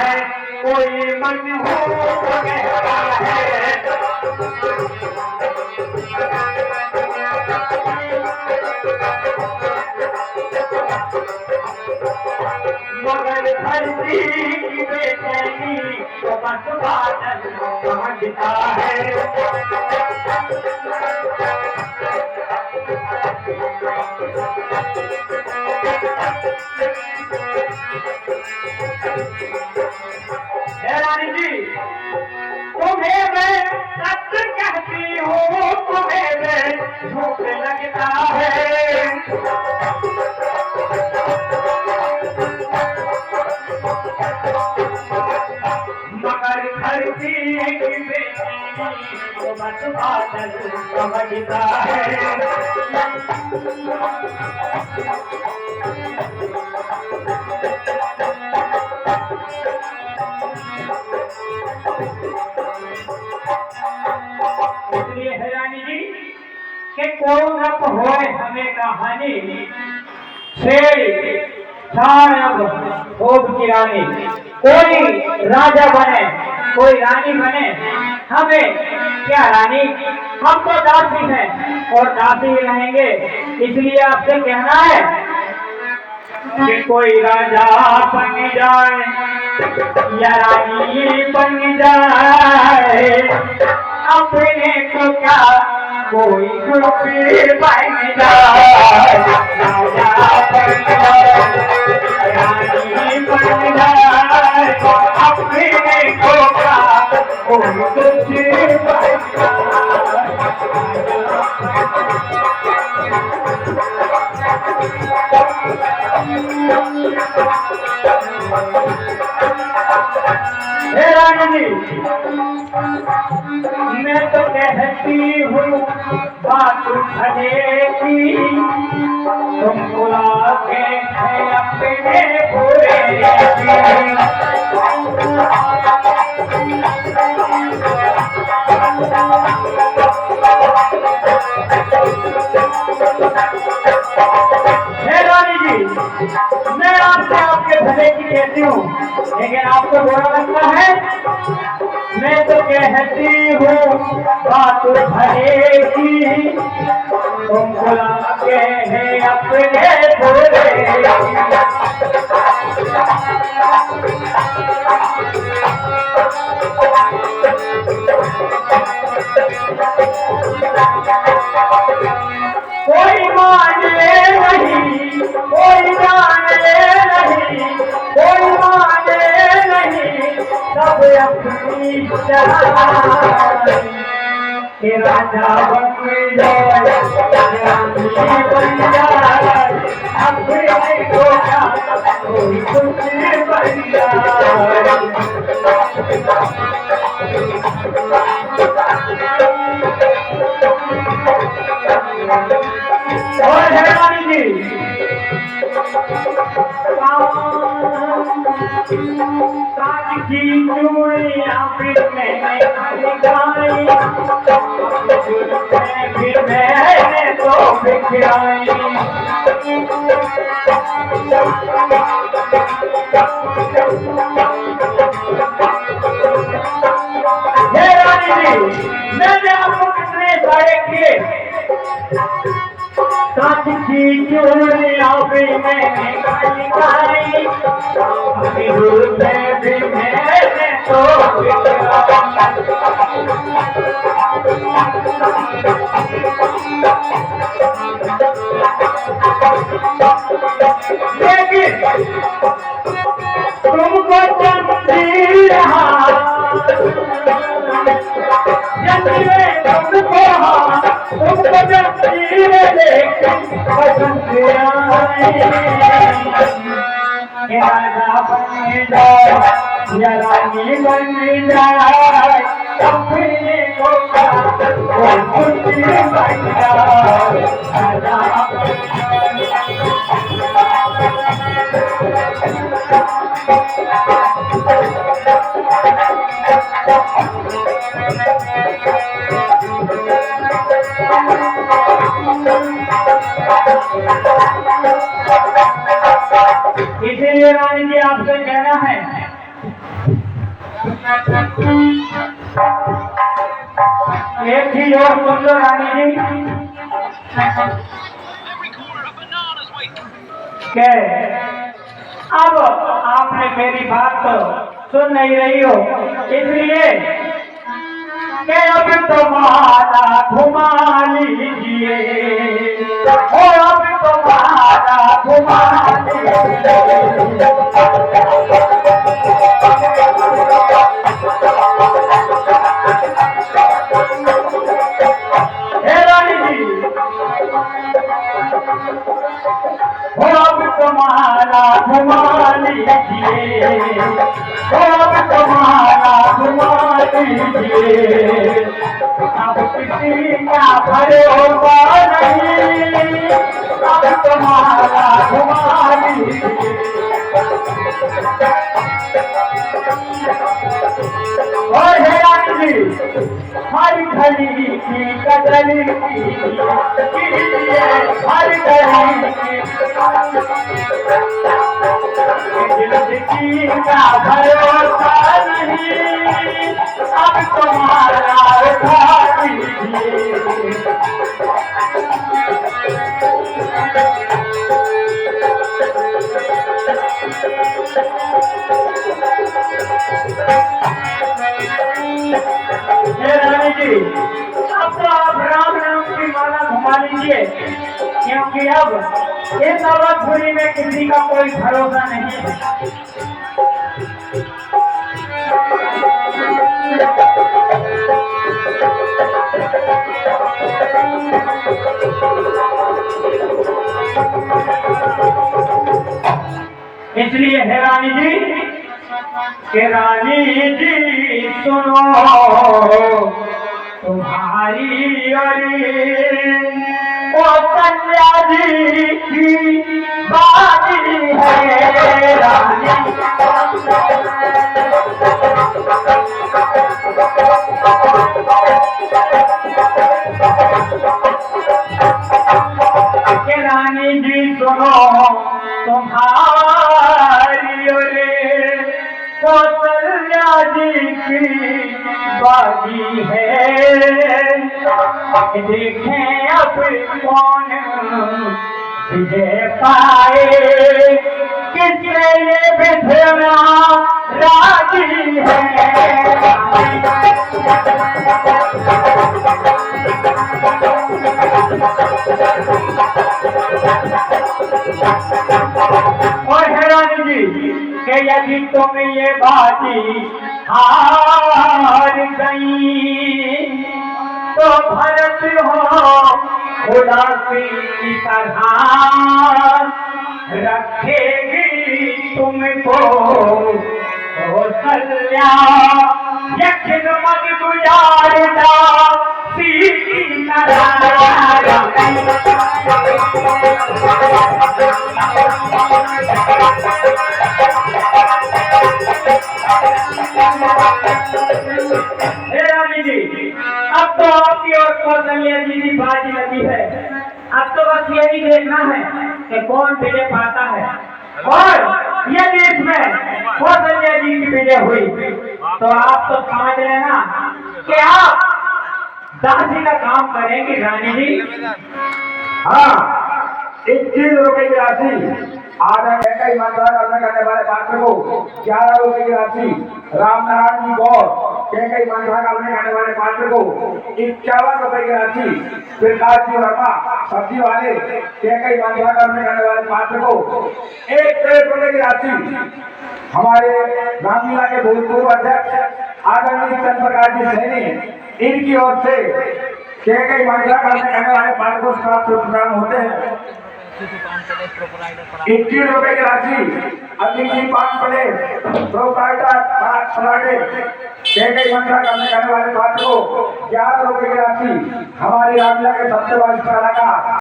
है, कोई मन हो कहता है। मगर धरती की बेचैनी तो बस बादल समझता है। रानी जी, तुम्हें मैं सच कहती हूँ, तुम्हें मैं झूठ लगता है। मगर धरती की बेचैनी तो बस बादल समझता है। इसलिए है रानी जी कि कौन अब होए हमें कहानी, शेर शायद खूब की रानी। कोई राजा बने, कोई रानी बने, हमें क्या रानी, हम तो दासी हैं और दासी ही रहेंगे। इसलिए आपसे कहना है कि कोई राजा बन जाए या रानी बन जाए, अपने को क्या कोई खुशी बन जाए। राजा बन जाए, रानी बन जाए, अपने को क्या कोई खुशी बन जाए। हे रानी जी, मैं तो कहती हूँ बात भले की, तुम बुलाते हैं अपने बुरे हे रानी जी, मैं आपसे आपके भले की कहती हूँ, लेकिन आपको बुरा लगता है। मैं तो कहती हूँ बात भले की, तुम बुलाते हैं अपने बुरे। कोई माने नहीं, कोई जाने नहीं, कोई माने नहीं, सब अपनी के राजा बन जाए, रानी बन जाए, अपने को क्या कोई खुशी बन जाए। और है रानी जी, काज की चूड़ियां फिर मैंने लगाई, फिर मैंने तो बिखराई। हे रानी जी, मैंने आपको कितने सारे किए, काज की चूड़ियां भी मैंने लगाई, दूर में भी मैंने तो लेकिन तुमको चंदी रहा, तुमको चंदी लेकिन पसंद राजा बन जाए या रानी बन जाए, अपने को खुशी बन जाए। इसीलिए रानी जी आपसे कहना है एक चीज और सुन लो रानी जी के अब आपने मेरी बात तो सुन नहीं रही हो, इसलिए कि अब तुम्हारा घुमा लीजिए, ओ अब तुम्हारा घुमा लीजिए। हे रानी जी, ओ अब तुम्हारा घुमा लीजिए, ओ अब तुम्हारा घुमा लीजिए। अब किसी का भरोसा नहीं, अब तुम्हारा घुमा लीजिए। और हे रानी जी, हर घड़ी की कदर कीजिए, हर घड़ी की जिंदगी का भरोसा नहीं, अब तुम्हारा उठा लीजिए। रानी जी, अब तो आप राम नाम की माला घुमा लीजिए, क्योंकि अब इस अवधपुरी में किसी का कोई भरोसा नहीं है। इसलिए है रानी जी कि रानी जी सुनो, तुम्हारी और कन्या जी की बाजी है रानी। कि रानी जी सुनो, तुम्हारी और कौशल्या जी की बाजी है। देखें अब कौन विजय पाए, किससे ये विधना राजी है। और हैरानी जी कि यदि तुम ये बाजी हार गई तो भरत हो उदासी की तरह रखेगी तुमको कौशल्या। यक्षिण मत गुजारदा सीधी रानी जी, अब तो आपकी और कौशल्या जी की बाजी लगी है। अब तो बस यही देखना है कि कौन विजय पाता है, और यदि इसमें कौशल्या जी की विजय हुई तो आप तो समझ लेना कि आप दासी का काम करेंगे रानी जी। हाँ, 21 रुपए की राशि आधा घंटा ईमानदार अर्पण करने वाले पात्र को 11 रुपए की राशि रामनारायण जी गौर कहकर ईमानदार अर्पण करने वाले पात्र को 51 रुपए की राशि प्रकाश जी वर्मा सब्जी वाले कहकर ईमानदार अर्पण करने वाले पात्र को 1 रुपए की राशि हमारे रामलीला के भूतपूर्व अध्यक्ष आदरणीय चंद्र प्रकाश जी सैनी इनकी ओर से कहकर ईमानदार अर्पण करने वाले पात्र को प्रदान होते हैं। 21 रुपए की राशि अतिथि जी 5 प्लेट प्रोप्राइटर पराठे कहकर ईमानदार करने वाले पात्र को 11 रुपए की राशि हमारी रामलीला के सबसे वरिष्ठ कलाकार